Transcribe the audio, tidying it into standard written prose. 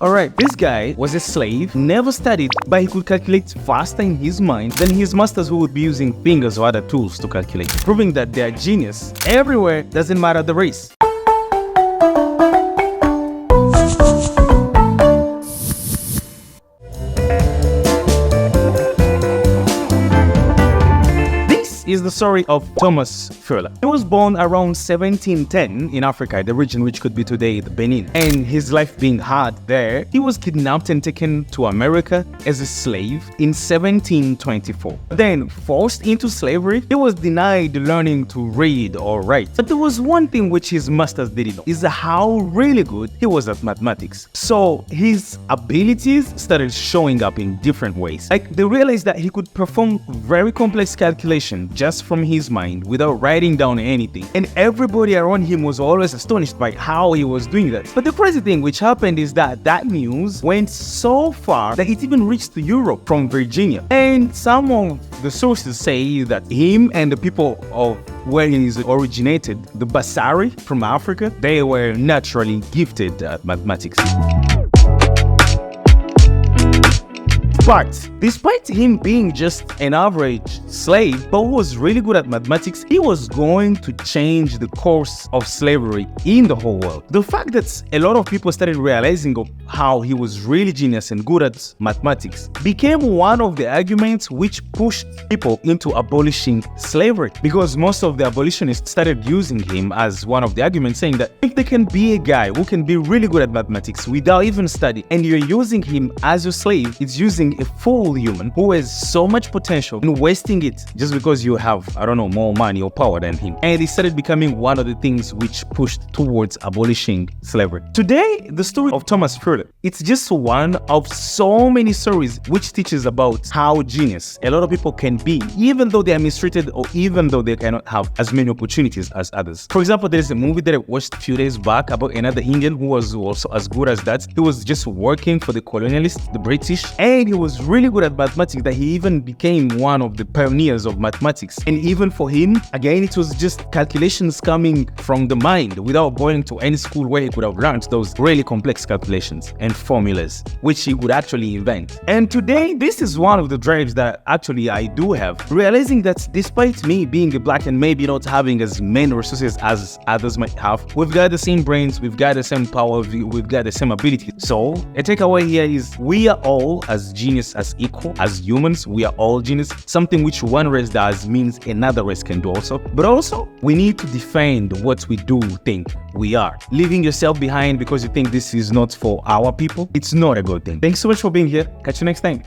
Alright, this guy was a slave, never studied, but he could calculate faster in his mind than his masters who would be using fingers or other tools to calculate, proving that they are genius everywhere, doesn't matter the race. Is the story of Thomas Fuller. He was born around 1710 in Africa, the region which could be today the Benin. And his life being hard there, he was kidnapped and taken to America as a slave in 1724. Then, forced into slavery, he was denied learning to read or write. But there was one thing which his masters didn't know, is how really good he was at mathematics. So his abilities started showing up in different ways. Like, they realized that he could perform very complex calculations just from his mind without writing down anything, and everybody around him was always astonished by how he was doing that. But the crazy thing which happened is that news went so far that it even reached to Europe from Virginia, and some of the sources say that him and the people of where he originated, the Basari from Africa, they were naturally gifted at mathematics. But despite him being just an average slave, but who was really good at mathematics, he was going to change the course of slavery in the whole world. The fact that a lot of people started realizing of how he was really genius and good at mathematics became one of the arguments which pushed people into abolishing slavery, because most of the abolitionists started using him as one of the arguments, saying that if there can be a guy who can be really good at mathematics without even studying, and you're using him as your slave, it's using a full human who has so much potential and wasting it just because you have, I don't know, more money or power than him. And it started becoming one of the things which pushed towards abolishing slavery. Today, the story of Thomas Fuller, it's just one of so many stories which teaches about how genius a lot of people can be, even though they are mistreated or even though they cannot have as many opportunities as others. For example, there's a movie that I watched a few days back about another Indian who was also as good as that. He was just working for the colonialists, the British, and he was really good at mathematics that he even became one of the pioneers of mathematics. And even for him, again, it was just calculations coming from the mind without going to any school where he could have learned those really complex calculations and formulas, which he could actually invent. And today, this is one of the drives that actually I do have, realizing that despite me being a black and maybe not having as many resources as others might have, we've got the same brains, we've got the same power, we've got the same ability. So a takeaway here is we are all as genius, as equal, as humans, we are all genius. Something which one race does means another race can do also. But also, we need to defend what we do think we are. Leaving yourself behind because you think this is not for our people, it's not a good thing. Thanks so much for being here. Catch you next time.